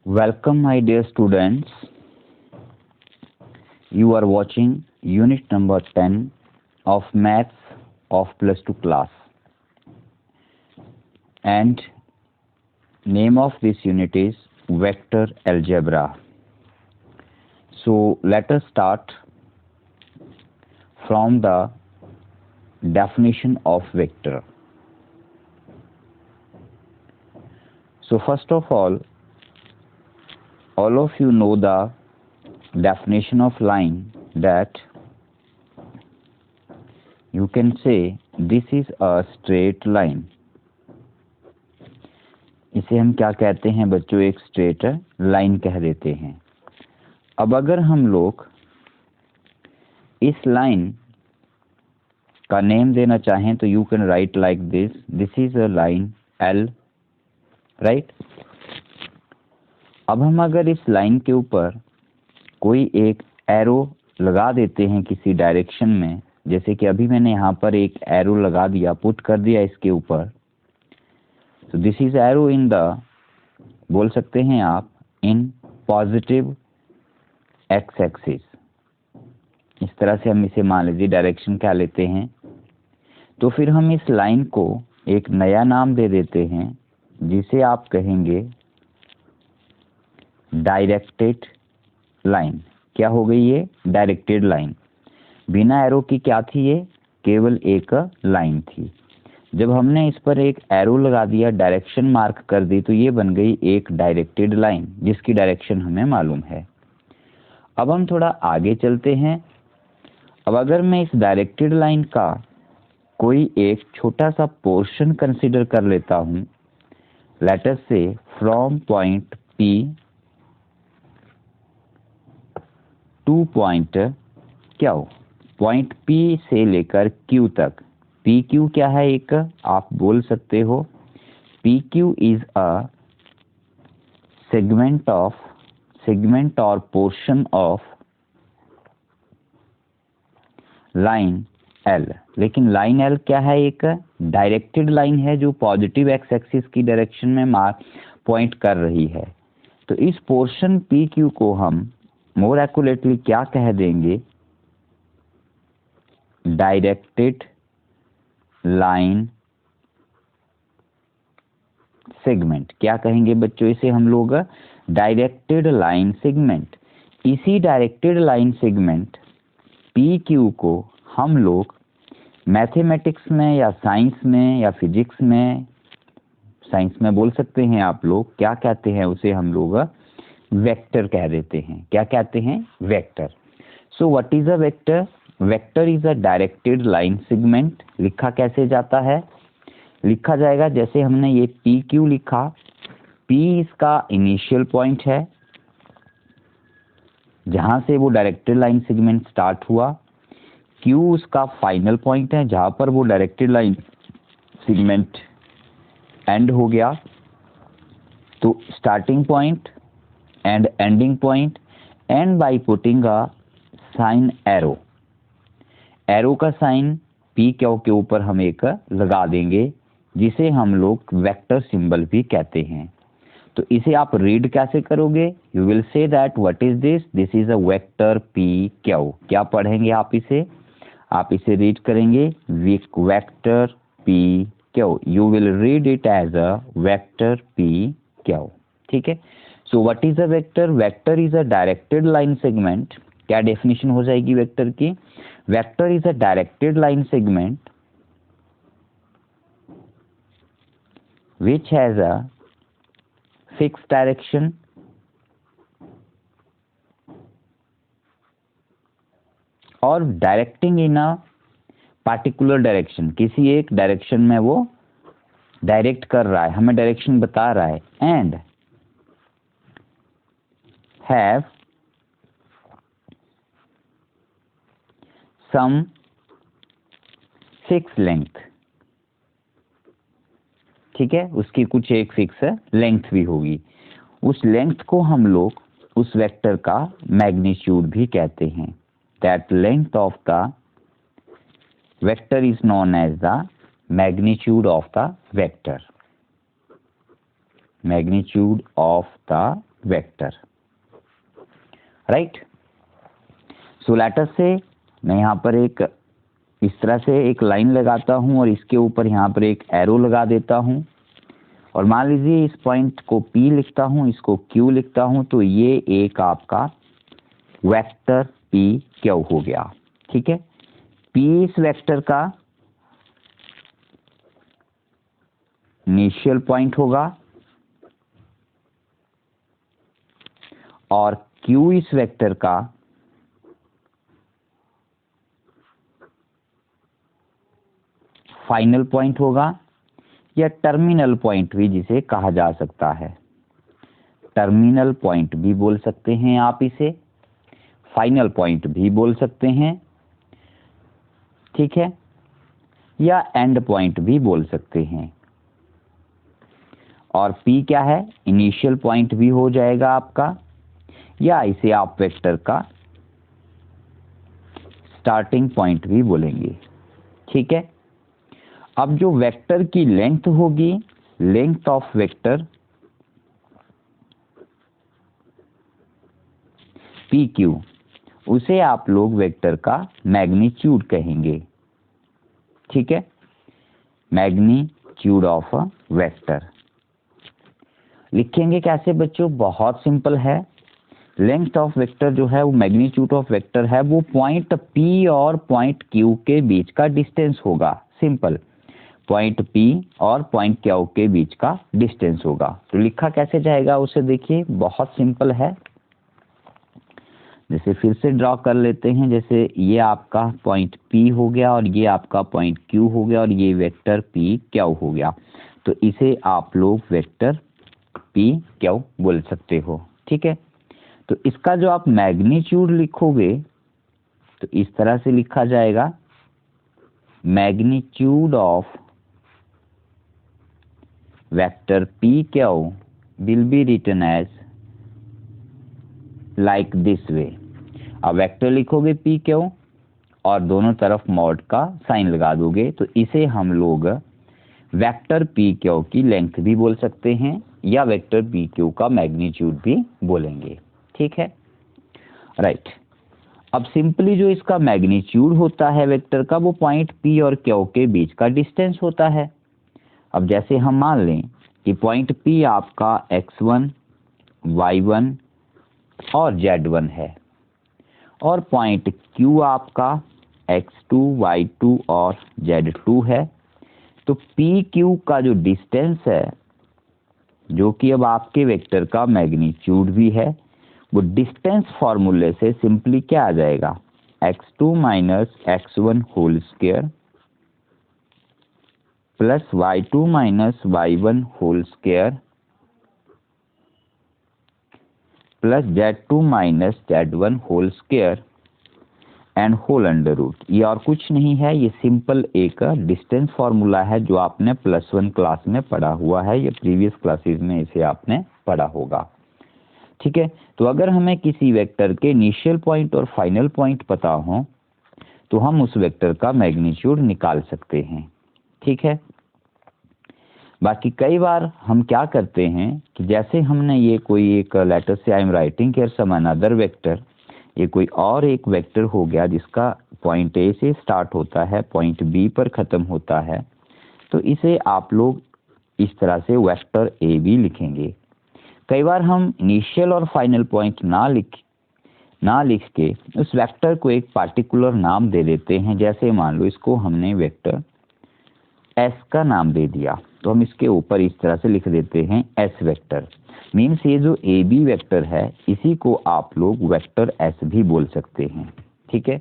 Welcome, my dear students. You are watching unit number 10 of Maths of plus 2 class. And name of this unit is Vector Algebra. So let us start from the definition of vector. So first of all of you know the definition of line, that you can say this is a straight line. इसे हम क्या कहते हैं बच्चों? एक straight line कह देते हैं। अब अगर हम लोग इस लाइन का नेम देना चाहें तो you can write like this is a line L, right. अब हम अगर इस लाइन के ऊपर कोई एक एरो लगा देते हैं किसी डायरेक्शन में, जैसे कि अभी मैंने यहाँ पर एक एरो लगा दिया, पुट कर दिया इसके ऊपर, तो this is arrow in the, बोल सकते हैं आप, इन पॉजिटिव एक्स एक्सिस। इस तरह से हम इसे मान लीजिए डायरेक्शन क्या लेते हैं। तो फिर हम इस लाइन को एक नया नाम दे देते हैं जिसे आप कहेंगे डायरेक्टेड लाइन। क्या हो गई ये? Directed line. बिना एरो की क्या थी ये? केवल एक लाइन थी। जब हमने इस पर एक एरो लगा दिया, डायरेक्शन मार्क कर दी, तो ये बन गई एक डायरेक्टेड लाइन जिसकी डायरेक्शन हमें मालूम है। अब हम थोड़ा आगे चलते हैं। अब अगर मैं इस डायरेक्टेड लाइन का कोई एक छोटा सा पोर्शन कंसीडर कर लेता हूं, लेट अस से from point P two point Q, point P से लेकर Q तक। PQ क्या है? एक आप बोल सकते हो PQ इज अ सेगमेंट और पोर्शन ऑफ लाइन L। लेकिन लाइन L क्या है? एक डायरेक्टेड लाइन है जो पॉजिटिव एक्स एक्सिस की डायरेक्शन में पॉइंट कर रही है। तो इस पोर्शन PQ को हम मोर एक्यूरेटली क्या कह देंगे? Directed line segment. क्या कहेंगे बच्चों इसे हम लोग? Directed line segment. इसी डायरेक्टेड लाइन सेगमेंट PQ को हम लोग मैथमेटिक्स में या साइंस में या फिजिक्स में, साइंस में बोल सकते हैं आप लोग, क्या कहते हैं उसे? हम लोग वेक्टर कह देते हैं। क्या कहते हैं? Vector. So what is a vector? Vector is a directed line segment. लिखा कैसे जाता है? लिखा जाएगा जैसे हमने ये PQ लिखा, P इसका इनिशियल पॉइंट है जहां से वो डायरेक्टेड लाइन सेगमेंट स्टार्ट हुआ, Q उसका फाइनल पॉइंट है जहां पर वो डायरेक्टेड लाइन सेगमेंट एंड हो गया। तो starting point and ending point, and by putting a sign arrow. Arrow का साइन PQ के ऊपर हम एक लगा देंगे जिसे हम लोग वेक्टर सिंबल भी कहते हैं। तो इसे आप रीड कैसे करोगे? You will say that what is this? This is a vector PQ। क्या पढ़ेंगे आप इसे? आप इसे रीड करेंगे vector PQ। You will read it as a vector PQ। ठीक है। So what is a vector? Vector is a directed line segment. क्या डेफिनेशन हो जाएगी वेक्टर की? Vector is a directed line segment which has a fixed direction और directing in a particular direction. किसी एक direction में वो डायरेक्ट कर रहा है, हमें डायरेक्शन बता रहा है। And have some fix length. ठीक है, उसकी कुछ एक फिक्स लेंथ भी होगी। उस लेंथ को हम लोग उस वेक्टर का मैग्नीट्यूड भी कहते हैं। That length of the vector is known as the magnitude of the vector. magnitude of the vector, right. So let us say मैं यहाँ पर एक इस तरह से एक लाइन लगाता हूँ और इसके ऊपर यहाँ पर एक एरो लगा देता हूँ, और मान लीजिए इस पॉइंट को P लिखता हूँ, इसको Q लिखता हूँ, तो ये एक आपका वेक्टर P Q हो गया, ठीक है। P इस वेक्टर का इनिशियल पॉइंट होगा और Q इस वेक्टर का फाइनल पॉइंट होगा, या टर्मिनल पॉइंट भी जिसे कहा जा सकता है। टर्मिनल पॉइंट भी बोल सकते हैं आप इसे, फाइनल पॉइंट भी बोल सकते हैं, ठीक है, या एंड पॉइंट भी बोल सकते हैं। और P क्या है, इनिशियल पॉइंट भी हो जाएगा आपका, या इसे आप वेक्टर का स्टार्टिंग पॉइंट भी बोलेंगे, ठीक है। अब जो वेक्टर की लेंथ होगी, लेंथ ऑफ वेक्टर PQ, उसे आप लोग वेक्टर का मैग्नीट्यूड कहेंगे, ठीक है, मैग्नीट्यूड ऑफ अ वेक्टर। लिखेंगे कैसे बच्चों, बहुत सिंपल है। लेंथ ऑफ वेक्टर जो है वो मैग्नीट्यूड ऑफ वेक्टर है, वो पॉइंट P और पॉइंट Q के बीच का डिस्टेंस होगा। सिंपल, पॉइंट P और पॉइंट Q के बीच का डिस्टेंस होगा। तो लिखा कैसे जाएगा उसे देखिए, बहुत सिंपल है। जैसे फिर से ड्रॉ कर लेते हैं, जैसे ये आपका पॉइंट P हो गया और ये आपका पॉइंट Q हो गया और ये वेक्टर P Q हो गया, तो इसे आप लोग वेक्टर P Q बोल सकते हो, ठीक है। तो इसका जो आप मैग्नीट्यूड लिखोगे तो इस तरह से लिखा जाएगा, magnitude of vector P Q will be written as like this way। अब वेक्टर लिखोगे P Q और दोनों तरफ मॉड का साइन लगा दोगे, तो इसे हम लोग वेक्टर P Q की लेंथ भी बोल सकते हैं, या वेक्टर P Q का मैग्नीट्यूड भी बोलेंगे, ठीक है, राइट। अब सिंपली जो इसका मैग्नीट्यूड होता है वेक्टर का, वो पॉइंट P और Q के बीच का डिस्टेंस होता है। अब जैसे हम मान लें कि पॉइंट P आपका x1, y1 और z1 है, और पॉइंट Q आपका x2, y2 और z2 है, तो PQ का जो डिस्टेंस है, जो कि अब आपके वेक्टर का मैग्नीट्यूड भी है, वो डिस्टेंस फॉर्मूले से सिंपली क्या आ जाएगा, x2 minus x1 whole square plus y2 minus y1 whole square plus z2 minus z1 whole square and whole under root. ये और कुछ नहीं है, ये सिंपल एक डिस्टेंस फॉर्मूला है जो आपने +1 क्लास में पढ़ा हुआ है, या प्रीवियस क्लासेस में इसे आपने पढ़ा होगा, ठीक है। तो अगर हमें किसी वेक्टर के इनिशियल पॉइंट और फाइनल पॉइंट पता हो तो हम उस वेक्टर का मैग्नीट्यूड निकाल सकते हैं, ठीक है। बाकी कई बार हम क्या करते हैं कि जैसे हमने ये कोई एक लेटर से I am writing here some another vector, ये कोई और एक वेक्टर हो गया जिसका पॉइंट A से स्टार्ट होता है, पॉइंट B पर ख़त्म होता है, तो इसे आप लोग इस तरह से वेक्टर A भी लिखेंगे। कई बार हम इनिशियल और फाइनल पॉइंट ना लिख के उस वेक्टर को एक पार्टिकुलर नाम दे देते हैं। जैसे मान लो इसको हमने वेक्टर S का नाम दे दिया, तो हम इसके ऊपर इस तरह से लिख देते हैं S वेक्टर। मीन्स ये जो AB वेक्टर है, इसी को आप लोग वेक्टर S भी बोल सकते हैं, ठीक है।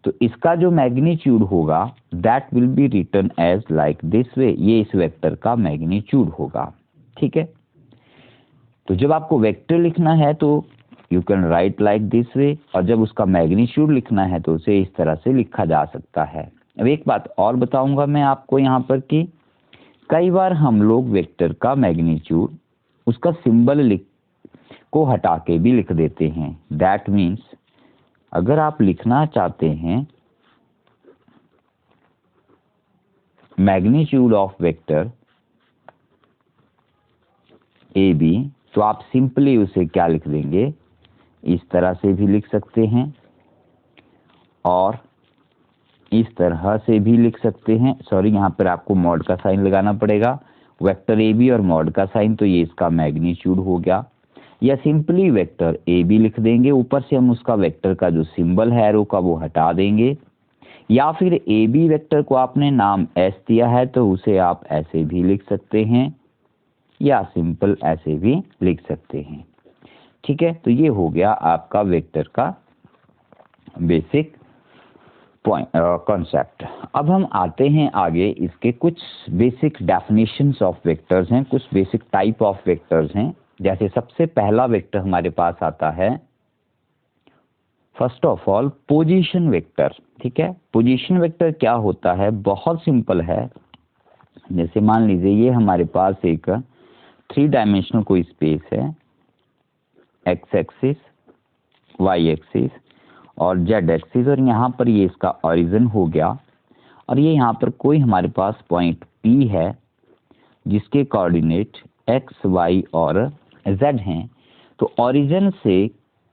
तो इसका जो मैग्नीट्यूड होगा that will be written as like this way, ये इस वेक्टर का मैग्नीट्यूड होगा, ठीक है। तो जब आपको वेक्टर लिखना है तो you can write like this वे, और जब उसका मैग्नीट्यूड लिखना है तो उसे इस तरह से लिखा जा सकता है। अब एक बात और बताऊंगा मैं आपको यहाँ पर कि कई बार हम लोग वेक्टर का मैग्नीट्यूड उसका सिंबल को हटा के भी लिख देते हैं। दैट मीन्स अगर आप लिखना चाहते हैं मैग्नीट्यूड ऑफ वेक्टर AB तो आप सिंपली उसे क्या लिख देंगे, इस तरह से भी लिख सकते हैं और इस तरह से भी लिख सकते हैं। सॉरी, यहाँ पर आपको मॉड का साइन लगाना पड़ेगा, वेक्टर ए बी और मॉड का साइन, तो ये इसका मैग्नीट्यूड हो गया। या सिंपली वेक्टर ए बी लिख देंगे, ऊपर से हम उसका वेक्टर का जो सिंबल है एरो का वो हटा देंगे। या फिर ए बी वेक्टर को आपने नाम एस दिया है तो उसे आप ऐसे भी लिख सकते हैं या सिंपल ऐसे भी लिख सकते हैं। ठीक है, तो ये हो गया आपका वेक्टर का बेसिक कॉन्सेप्ट। अब हम आते हैं आगे, इसके कुछ बेसिक डेफिनेशंस ऑफ वेक्टर्स हैं, कुछ बेसिक टाइप ऑफ वेक्टर्स हैं। जैसे सबसे पहला वेक्टर हमारे पास आता है, first of all position vector. ठीक है, पोजीशन वेक्टर क्या होता है, बहुत सिंपल है। जैसे मान लीजिए ये हमारे पास एक 3 डायमेंशनल कोई स्पेस है, एक्स एक्सिस, वाई एक्सिस और जेड एक्सिस, और यहाँ पर ये इसका ओरिजिन हो गया, और ये यहाँ पर कोई हमारे पास पॉइंट P है जिसके कोऑर्डिनेट x, y और z हैं। तो ओरिजिन से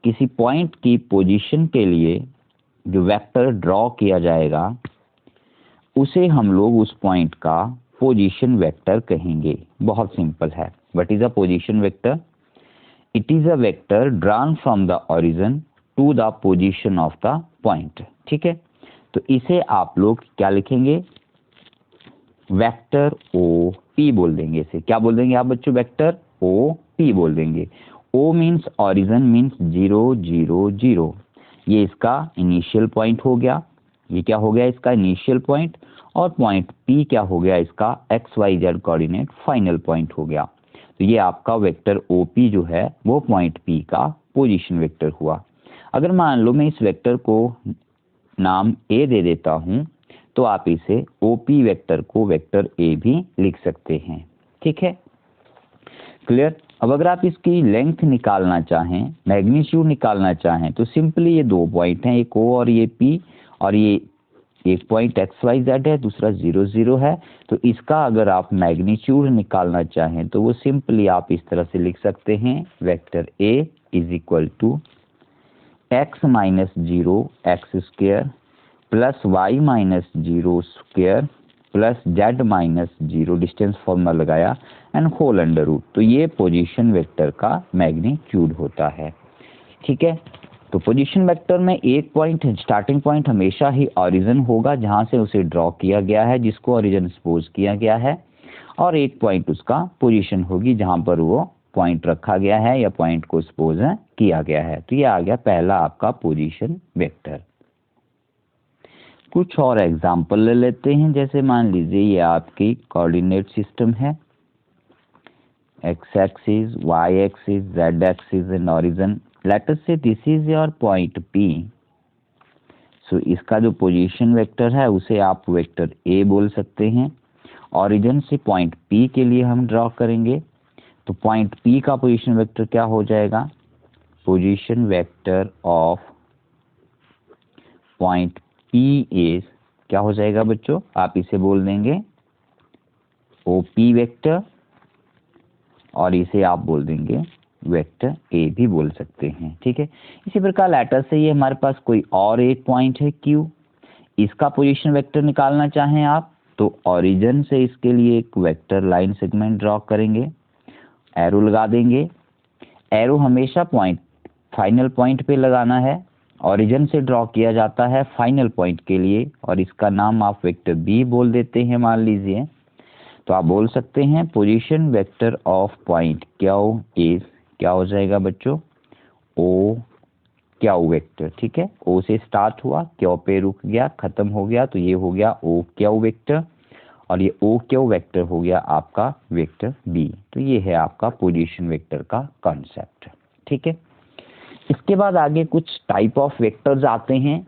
किसी पॉइंट की पोजीशन के लिए जो वेक्टर ड्रॉ किया जाएगा उसे हम लोग उस पॉइंट का पोजीशन वेक्टर कहेंगे। बहुत सिंपल है। What is a position vector? It is a vector drawn from the origin to the position of the point. ठीक है, तो इसे आप लोग क्या लिखेंगे, वेक्टर ओ पी बोल देंगे। इसे क्या बोल देंगे आप बच्चों, वेक्टर ओ पी बोल देंगे। ओ मीन्स ओरिजिन मीन्स 0 0 0, ये इसका इनिशियल पॉइंट हो गया। ये क्या हो गया, इसका इनिशियल पॉइंट। और पॉइंट पी क्या हो गया, इसका X Y Z coordinate final point हो गया। तो ये आपका वेक्टर ओ पी जो है वो पॉइंट पी का पोजीशन वेक्टर हुआ। अगर मान लो मैं इस वेक्टर को नाम ए दे देता हूं तो आप इसे ओपी वेक्टर को वेक्टर ए भी लिख सकते हैं। ठीक है, क्लियर। अब अगर आप इसकी लेंथ निकालना चाहें, मैग्नीट्यूड निकालना चाहें, तो सिंपली ये 2 पॉइंट हैं, एक ओ और ये पी, और ये एक पॉइंट एक्स वाई जेड है, दूसरा 0 0 है। तो इसका अगर आप मैग्नीट्यूड निकालना चाहें तो वो सिंपली आप इस तरह से लिख सकते हैं, vector A is equal to X minus 0 X square plus Y minus 0 square plus Z minus 0, distance formula लगाया, एंड होल अंडर रूट। तो ये पोजीशन वेक्टर का मैग्नीट्यूड होता है। ठीक है, तो पोजीशन वेक्टर में एक पॉइंट, स्टार्टिंग पॉइंट हमेशा ही ओरिजिन होगा जहां से उसे ड्रॉ किया गया है, जिसको ओरिजिन सपोज किया गया है, और एक पॉइंट उसका पोजीशन होगी जहां पर वो पॉइंट रखा गया है या पॉइंट को सपोज किया गया है। तो ये आ गया पहला आपका पोजीशन वेक्टर। कुछ और एग्जाम्पल ले लेते हैं। जैसे मान लीजिए ये आपकी कोऑर्डिनेट सिस्टम है, x axis, y axis, z axis and origin. Let us say this is your point P. So इसका जो पोजीशन वेक्टर है उसे आप वेक्टर ए बोल सकते हैं। ओरिजिन से पॉइंट पी के लिए हम ड्रॉ करेंगे, तो पॉइंट पी का पोजीशन वेक्टर क्या हो जाएगा, position vector of point P is क्या हो जाएगा बच्चों, आप इसे बोल देंगे ओपी वेक्टर, और इसे आप बोल देंगे वेक्टर ए भी बोल सकते हैं। ठीक है, इसी प्रकार लेटर से ये हमारे पास कोई और एक पॉइंट है क्यू, इसका पोजीशन वेक्टर निकालना चाहें आप तो ओरिजिन से इसके लिए एक वेक्टर लाइन सेगमेंट ड्रॉ करेंगे, एरो लगा देंगे। एरो हमेशा पॉइंट फाइनल पॉइंट पे लगाना है, ओरिजिन से ड्रॉ किया जाता है फाइनल पॉइंट के लिए, और इसका नाम आप वेक्टर बी बोल देते हैं मान लीजिए। तो आप बोल सकते हैं position vector of point Q is क्या हो जाएगा बच्चों, ओ क्यू वेक्टर। ठीक है, ओ से स्टार्ट हुआ, क्यू पे रुक गया, खत्म हो गया, तो ये हो गया ओ क्यू वेक्टर, और ये ओ क्यू वेक्टर हो गया आपका वेक्टर बी। तो ये है आपका पोजीशन वेक्टर का कॉन्सेप्ट। ठीक है, इसके बाद आगे कुछ टाइप ऑफ वेक्टर्स आते हैं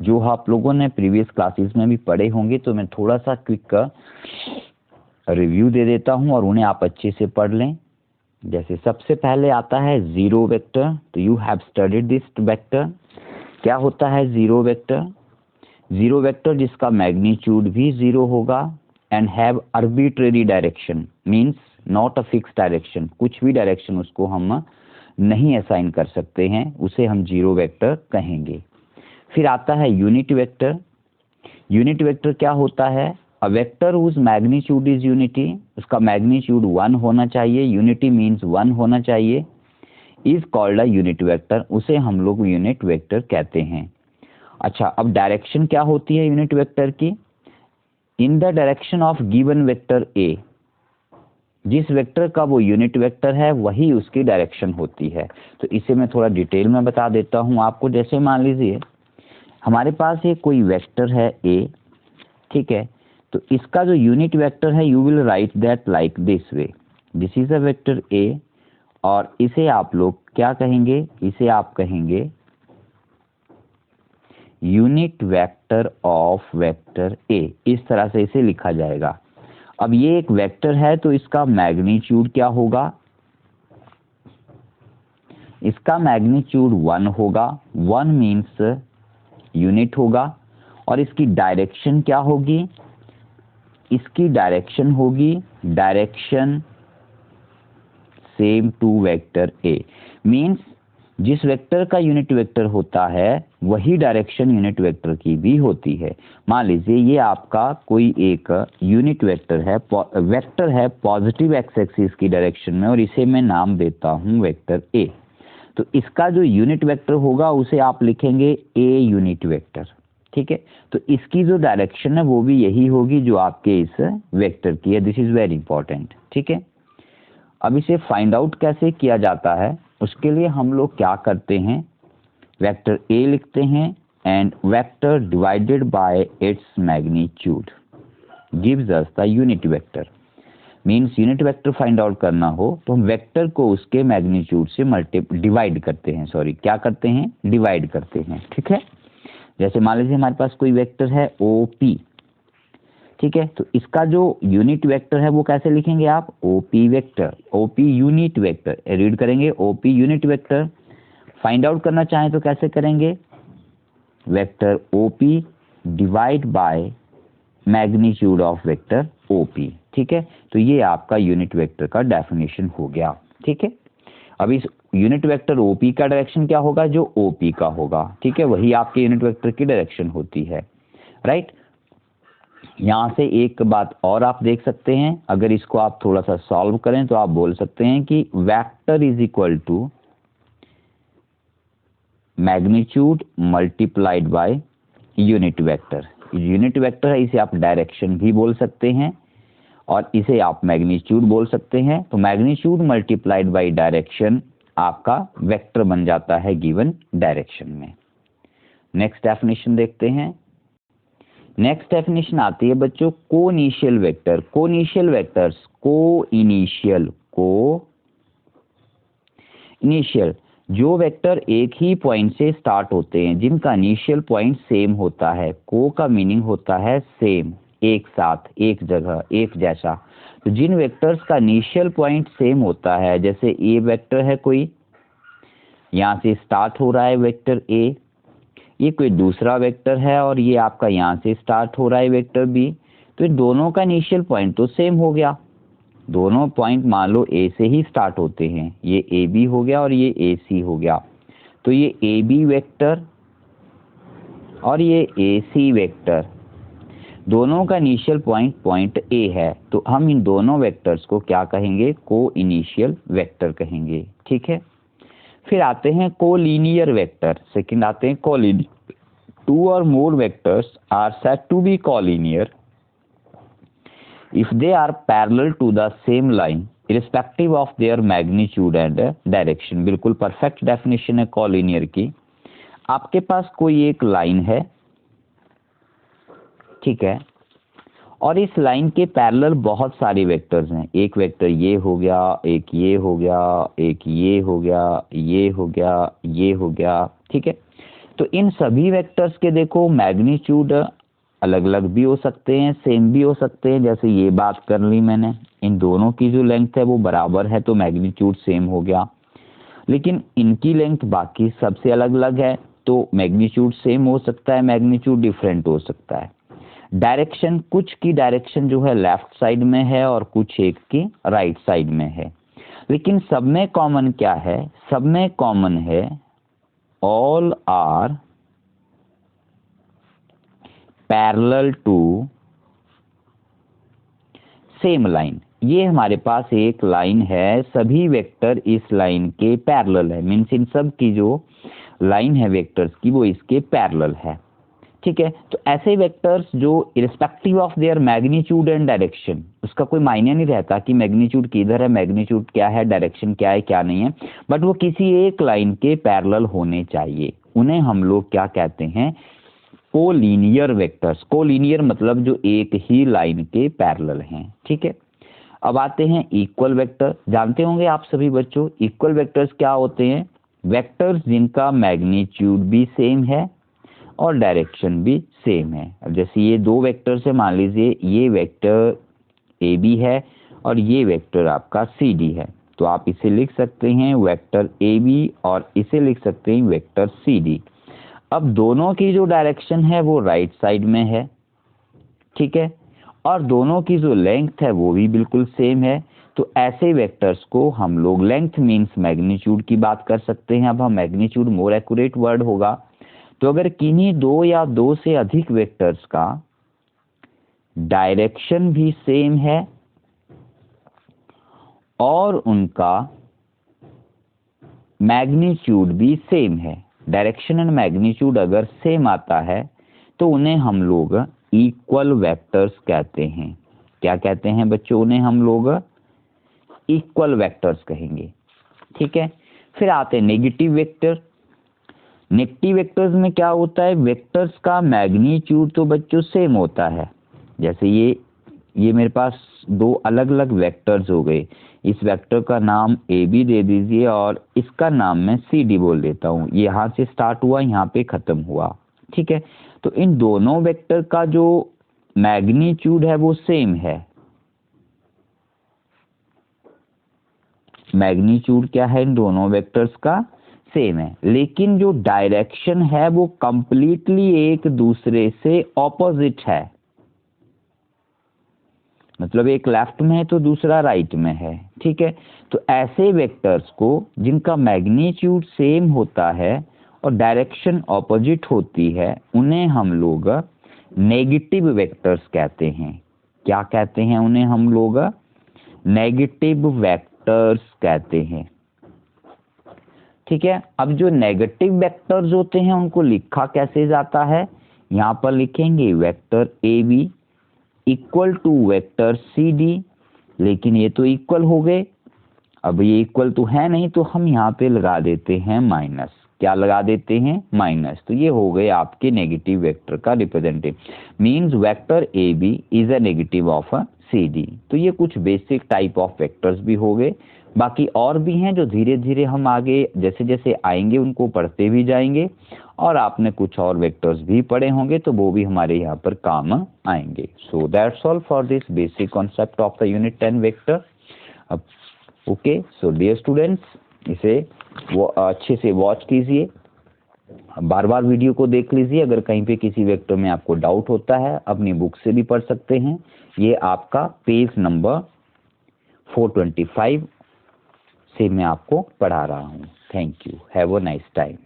जो आप लोगों ने प्रीवियस क्लासेस में भी पढ़े होंगे, तो मैं थोड़ा सा क्विक रिव्यू दे देता हूं और उन्हें आप अच्छे से पढ़ लें। जैसे सबसे पहले आता है जीरो वेक्टर, तो you have studied this vector. क्या होता है जीरो वेक्टर? जीरो वेक्टर जिसका मैग्नीट्यूड भी 0 होगा and have arbitrary direction, means not a fix direction, कुछ भी डायरेक्शन उसको हम नहीं असाइन कर सकते हैं, उसे हम जीरो वेक्टर कहेंगे। फिर आता है यूनिट वेक्टर। यूनिट वेक्टर क्या होता है? A vector whose magnitude is unity, उसका मैग्नीट्यूड 1 होना चाहिए, यूनिटी मीन्स 1 होना चाहिए, is called a unit vector, उसे हम लोग यूनिट वेक्टर कहते हैं। अच्छा, अब डायरेक्शन क्या होती है यूनिट वेक्टर की? In the direction of given vector A, जिस वेक्टर का वो यूनिट वेक्टर है वही उसकी डायरेक्शन होती है। तो इसे मैं थोड़ा डिटेल में बता देता हूँ आपको। जैसे मान लीजिए हमारे पास ये कोई वेक्टर है ए, ठीक है, तो इसका जो यूनिट वेक्टर है you will write that like this way, this is a vector A, और इसे आप लोग क्या कहेंगे? इसे आप कहेंगे unit vector of vector A, इस तरह से इसे लिखा जाएगा। अब ये एक वेक्टर है तो इसका मैग्नीट्यूड क्या होगा? इसका मैग्नीट्यूड 1 होगा, 1 मीन्स यूनिट होगा, और इसकी डायरेक्शन क्या होगी? इसकी डायरेक्शन होगी direction same to vector A, means जिस वेक्टर का यूनिट वेक्टर होता है वही डायरेक्शन यूनिट वेक्टर की भी होती है। मान लीजिए ये आपका कोई एक यूनिट वेक्टर है पॉजिटिव एक्स एक्सिस की डायरेक्शन में, और इसे मैं नाम देता हूं वेक्टर ए। तो इसका जो यूनिट वेक्टर होगा उसे आप लिखेंगे ए यूनिट वेक्टर, ठीक है। तो इसकी जो डायरेक्शन है वो भी यही होगी जो आपके इस वेक्टर की है। दिस इज वेरी इंपॉर्टेंट, ठीक है। अब इसे फाइंड आउट कैसे किया जाता है, उसके लिए हम लोग क्या करते हैं, वेक्टर ए लिखते हैं and vector divided by its magnitude gives us the unit vector. Means unit vector find out करना हो तो हम वेक्टर को उसके मैग्नीट्यूड से डिवाइड करते हैं, क्या करते हैं? डिवाइड करते हैं, ठीक है। जैसे मान लीजिए हमारे पास कोई वेक्टर है ओ पी, ठीक है, तो इसका जो यूनिट वेक्टर है वो कैसे लिखेंगे आप? OP vector, OP unit vector, read करेंगे OP unit vector. Find out करना चाहें तो कैसे करेंगे? Vector OP divide by magnitude of vector OP, ठीक है। तो ये आपका यूनिट वेक्टर का डेफिनेशन हो गया, ठीक है। अब इस यूनिट वेक्टर ओपी का डायरेक्शन क्या होगा? जो ओपी का होगा, ठीक है, वही आपके यूनिट वेक्टर की डायरेक्शन होती है, राइट। यहाँ से एक बात और आप देख सकते हैं, अगर इसको आप थोड़ा सा सॉल्व करें तो आप बोल सकते हैं कि vector is equal to magnitude multiplied by unit vector. Unit vector है, इसे आप डायरेक्शन भी बोल सकते हैं और इसे आप मैग्नीट्यूड बोल सकते हैं। तो मैग्नीट्यूड मल्टीप्लाइड बाय डायरेक्शन आपका वेक्टर बन जाता है गिवन डायरेक्शन में। नेक्स्ट डेफिनेशन देखते हैं। नेक्स्ट डेफिनेशन आती है बच्चों कोइनिशियल वेक्टर। कोइनिशियल वेक्टर्स, इनिशियल जो वेक्टर एक ही पॉइंट से स्टार्ट होते हैं, जिनका इनिशियल पॉइंट सेम होता है। को का मीनिंग होता है सेम, एक साथ, एक जगह, एक जैसा। तो जिन वेक्टर्स का इनिशियल पॉइंट सेम होता है, जैसे ए वेक्टर है कोई, यहाँ से स्टार्ट हो रहा है वेक्टर ए, ये कोई दूसरा वेक्टर है और ये आपका यहाँ से स्टार्ट हो रहा है वेक्टर बी, तो इन दोनों का इनिशियल पॉइंट तो सेम हो गया। दोनों पॉइंट मान लो ए से ही स्टार्ट होते हैं, ये ए बी हो गया और ये ए सी हो गया। तो ये ए बी वेक्टर और ये ए सी वेक्टर, दोनों का इनिशियल पॉइंट ए है, तो हम इन दोनों वेक्टर्स को क्या कहेंगे? को इनिशियल वेक्टर कहेंगे, ठीक है। फिर आते हैं कोलिनियर वेक्टर। सेकंड आते हैं collinear. Two or more vectors are said to be collinear if they are parallel to the same line irrespective of their magnitude and direction। बिल्कुल परफेक्ट डेफिनेशन है कोलिनियर की। आपके पास कोई एक लाइन है, ठीक है, और इस लाइन के पैरेलल बहुत सारे वेक्टर्स हैं। एक वेक्टर ये हो गया, एक ये हो गया, एक ये हो गया, ये हो गया, ये हो गया, ठीक है। तो इन सभी वेक्टर्स के देखो मैग्नीट्यूड अलग अलग भी हो सकते हैं, सेम भी हो सकते हैं। जैसे ये बात कर ली मैंने, इन दोनों की जो लेंथ है वो बराबर है तो मैग्नीट्यूड सेम हो गया, लेकिन इनकी लेंथ बाकी सबसे अलग अलग है तो मैग्नीट्यूड सेम हो सकता है, मैग्नीट्यूड डिफरेंट हो सकता है। डायरेक्शन, कुछ की डायरेक्शन जो है लेफ्ट साइड में है और कुछ एक की राइट साइड में है, लेकिन सब में कॉमन क्या है? सब में कॉमन है all are parallel to same line. ये हमारे पास एक लाइन है, सभी वेक्टर इस लाइन के पैरेलल है, मीन्स इन सब की जो लाइन है वेक्टर्स की वो इसके पैरेलल है। ठीक है, तो ऐसे वेक्टर्स जो irrespective of their magnitude and direction, उसका कोई मायने नहीं रहता कि मैग्नीट्यूड किधर है, मैग्नीट्यूड क्या है, डायरेक्शन क्या है, क्या नहीं है, बट वो किसी एक लाइन के पैरेलल होने चाहिए, उन्हें हम लोग क्या कहते हैं? Collinear vectors. कोलिनियर मतलब जो एक ही लाइन के पैरेलल हैं। ठीक है, अब आते हैं इक्वल वेक्टर। जानते होंगे आप सभी बच्चों, इक्वल वेक्टर्स क्या होते हैं? वेक्टर्स जिनका मैग्नीट्यूड भी सेम है और डायरेक्शन भी सेम है। अब जैसे ये दो वेक्टर से, मान लीजिए ये वेक्टर ए बी है और ये वेक्टर आपका सी डी है, तो आप इसे लिख सकते हैं वेक्टर ए बी और इसे लिख सकते हैं वेक्टर सी डी। अब दोनों की जो डायरेक्शन है वो राइट साइड में है, ठीक है, और दोनों की जो लेंथ है वो भी बिल्कुल सेम है, तो ऐसे वेक्टर्स को हम लोग, लेंथ मीन्स मैग्नीट्यूड की बात कर सकते हैं। अब हम मैग्नीट्यूड मोर एक्यूरेट वर्ड होगा, तो अगर किन्हीं दो या दो से अधिक वेक्टर्स का डायरेक्शन भी सेम है और उनका मैग्नीट्यूड भी सेम है, डायरेक्शन एंड मैग्नीट्यूड अगर सेम आता है तो उन्हें हम लोग इक्वल वेक्टर्स कहते हैं। क्या कहते हैं बच्चों? उन्हें हम लोग इक्वल वेक्टर्स कहेंगे। ठीक है, फिर आते हैं नेगेटिव वेक्टर। नेगेटिव वेक्टर्स में क्या होता है? वेक्टर्स का मैग्नीट्यूड तो बच्चों सेम होता है, जैसे ये मेरे पास दो अलग अलग वेक्टर्स हो गए, इस वेक्टर का नाम ए बी दे दीजिए और इसका नाम मैं सी डी बोल देता हूँ, ये यहाँ से स्टार्ट हुआ यहाँ पे खत्म हुआ। ठीक है, तो इन दोनों वेक्टर का जो मैग्नीट्यूड है वो सेम है। मैग्नीट्यूड क्या है? इन दोनों वेक्टर्स का सेम है, लेकिन जो डायरेक्शन है वो कंप्लीटली एक दूसरे से ऑपोजिट है, मतलब एक लेफ्ट में है तो दूसरा राइट में है। ठीक है, तो ऐसे वेक्टर्स को जिनका मैग्नीट्यूड सेम होता है और डायरेक्शन ऑपोजिट होती है, उन्हें हम लोग नेगेटिव वेक्टर्स कहते हैं। क्या कहते हैं उन्हें? हम लोग नेगेटिव वेक्टर्स कहते हैं। ठीक है, अब जो नेगेटिव वेक्टर्स होते हैं उनको लिखा कैसे जाता है? यहाँ पर लिखेंगे vector A B equal to vector C D, लेकिन ये तो इक्वल हो गए, अब ये इक्वल तो है नहीं, तो हम यहाँ पे लगा देते हैं माइनस। क्या लगा देते हैं? माइनस। तो ये हो गए आपके नेगेटिव वेक्टर का representative, means vector A B is a negative of a C D. तो ये कुछ बेसिक टाइप ऑफ वेक्टर्स भी हो गए, बाकी और भी हैं जो धीरे धीरे हम आगे जैसे जैसे आएंगे उनको पढ़ते भी जाएंगे, और आपने कुछ और वेक्टर्स भी पढ़े होंगे तो वो भी हमारे यहाँ पर काम आएंगे। So that's all for this basic concept of the unit 10 vector. Okay, so dear students, इसे वो अच्छे से वॉच कीजिए, बार बार वीडियो को देख लीजिए। अगर कहीं पे किसी वेक्टर में आपको डाउट होता है अपनी बुक से भी पढ़ सकते हैं। ये आपका पेज नंबर 425 से मैं आपको पढ़ा रहा हूँ। Thank you, have a nice time.